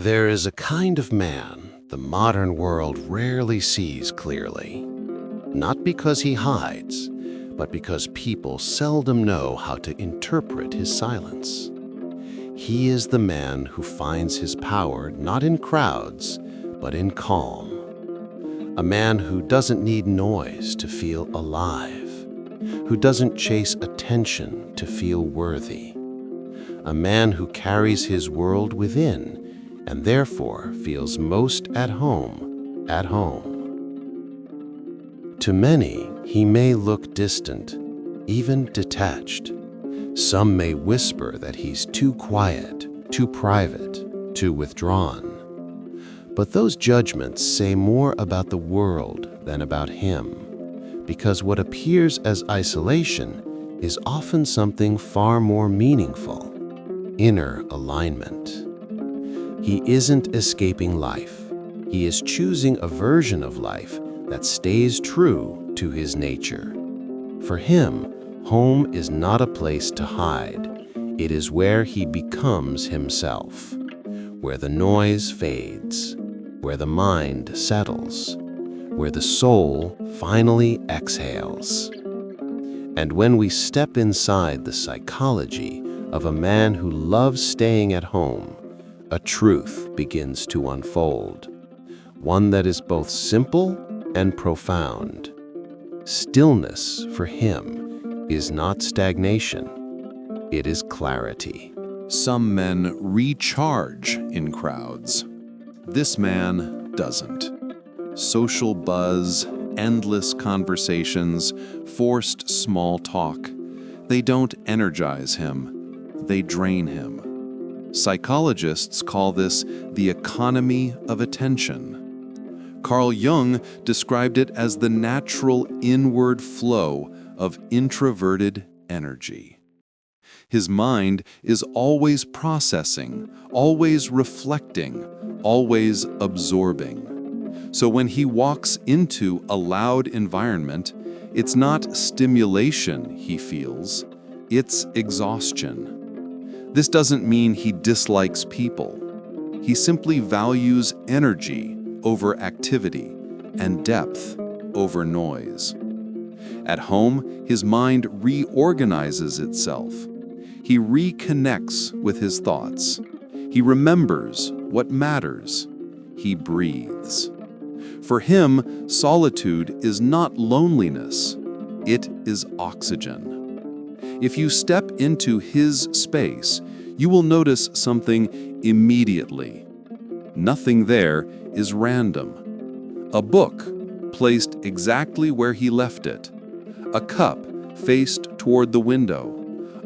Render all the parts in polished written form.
There is a kind of man the modern world rarely sees clearly. Not because he hides, but because people seldom know how to interpret his silence. He is the man who finds his power not in crowds, but in calm. A man who doesn't need noise to feel alive, who doesn't chase attention to feel worthy. A man who carries his world within and therefore feels most at home at home. To many, he may look distant, even detached. Some may whisper that he's too quiet, too private, too withdrawn. But those judgments say more about the world than about him, because what appears as isolation is often something far more meaningful: inner alignment. He isn't escaping life. He is choosing a version of life that stays true to his nature. For him, home is not a place to hide. It is where he becomes himself, where the noise fades, where the mind settles, where the soul finally exhales. And when we step inside the psychology of a man who loves staying at home, a truth begins to unfold, one that is both simple and profound. Stillness for him is not stagnation, it is clarity. Some men recharge in crowds. This man doesn't. Social buzz, endless conversations, forced small talk. They don't energize him, they drain him. Psychologists call this the economy of attention. Carl Jung described it as the natural inward flow of introverted energy. His mind is always processing, always reflecting, always absorbing. So when he walks into a loud environment, it's not stimulation he feels, it's exhaustion. This doesn't mean he dislikes people. He simply values energy over activity and depth over noise. At home, his mind reorganizes itself. He reconnects with his thoughts. He remembers what matters. He breathes. For him, solitude is not loneliness. It is oxygen. If you step into his space, you will notice something immediately. Nothing there is random. A book placed exactly where he left it. A cup faced toward the window.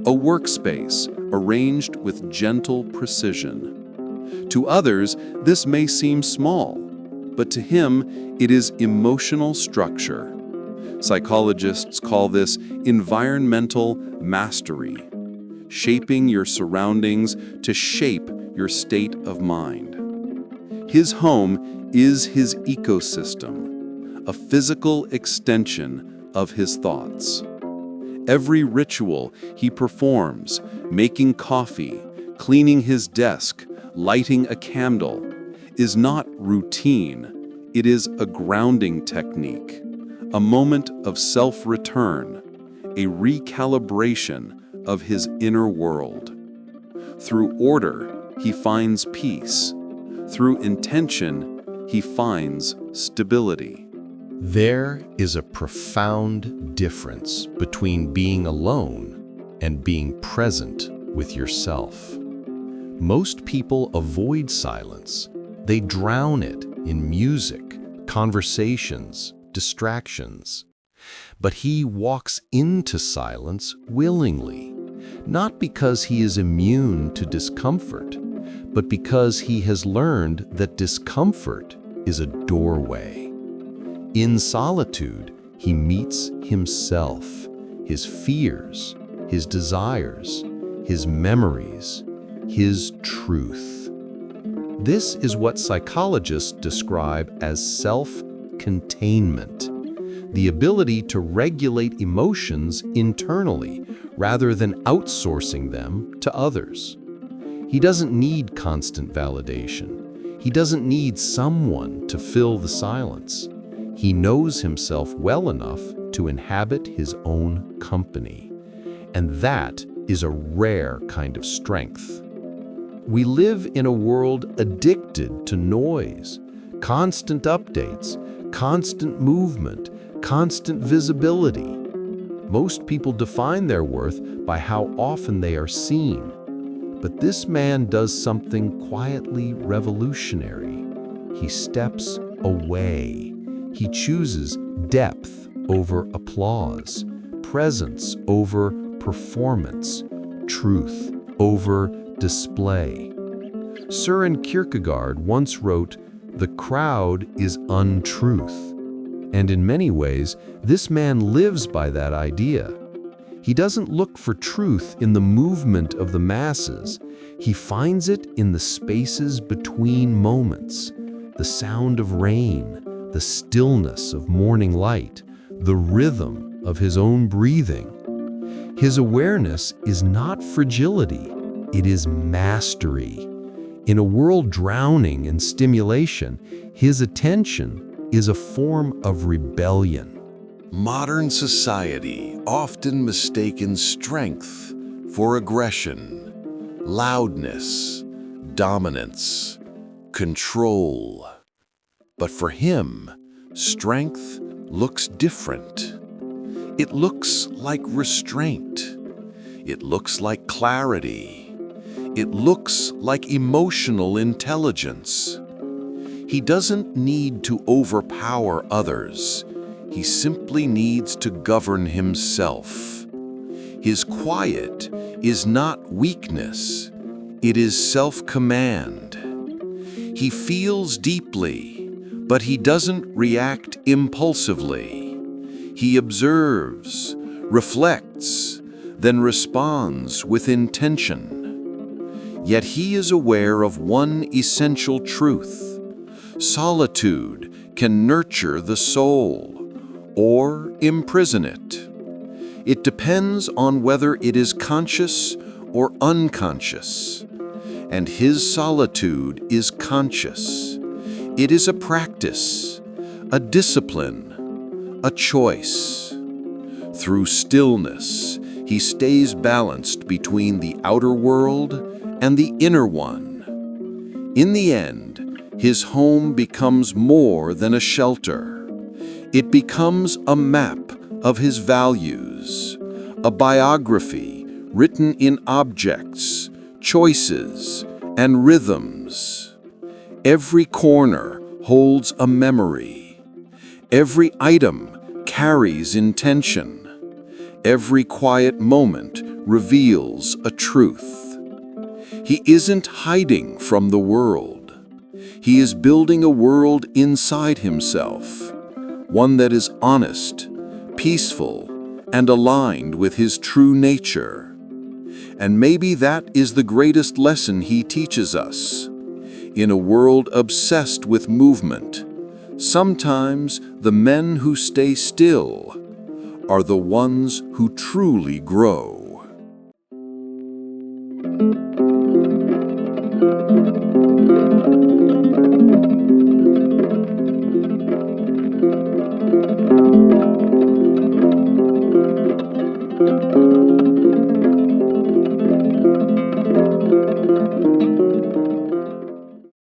A workspace arranged with gentle precision. To others, this may seem small, but to him, it is emotional structure. Psychologists call this environmental mastery, shaping your surroundings to shape your state of mind. His home is his ecosystem, a physical extension of his thoughts. Every ritual he performs, making coffee, cleaning his desk, lighting a candle, is not routine. It is a grounding technique, a moment of self-return, a recalibration of his inner world. Through order, he finds peace. Through intention, he finds stability. There is a profound difference between being alone and being present with yourself. Most people avoid silence. They drown it in music, conversations, distractions. But he walks into silence willingly, not because he is immune to discomfort, but because he has learned that discomfort is a doorway. In solitude, he meets himself, his fears, his desires, his memories, his truth. This is what psychologists describe as self-containment, the ability to regulate emotions internally rather than outsourcing them to others. He doesn't need constant validation. He doesn't need someone to fill the silence. He knows himself well enough to inhabit his own company. And that is a rare kind of strength. We live in a world addicted to noise, constant updates, constant movement, constant visibility. Most people define their worth by how often they are seen. But this man does something quietly revolutionary. He steps away. He chooses depth over applause, presence over performance, truth over display. Søren Kierkegaard once wrote, "The crowd is untruth." And in many ways, this man lives by that idea. He doesn't look for truth in the movement of the masses. He finds it in the spaces between moments, the sound of rain, the stillness of morning light, the rhythm of his own breathing. His awareness is not fragility, it is mastery. In a world drowning in stimulation, his attention is a form of rebellion. Modern society often mistakes strength for aggression, loudness, dominance, control. But for him, strength looks different. It looks like restraint. It looks like clarity. It looks like emotional intelligence. He doesn't need to overpower others. He simply needs to govern himself. His quiet is not weakness. It is self-command. He feels deeply, but he doesn't react impulsively. He observes, reflects, then responds with intention. Yet he is aware of one essential truth: solitude can nurture the soul or imprison it. It depends on whether it is conscious or unconscious. And his solitude is conscious. It is a practice, a discipline, a choice. Through stillness, he stays balanced between the outer world and the inner one. In the end, his home becomes more than a shelter. It becomes a map of his values, a biography written in objects, choices, and rhythms. Every corner holds a memory. Every item carries intention. Every quiet moment reveals a truth. He isn't hiding from the world. He is building a world inside himself, one that is honest, peaceful, and aligned with his true nature. And maybe that is the greatest lesson he teaches us. In a world obsessed with movement, sometimes the men who stay still are the ones who truly grow.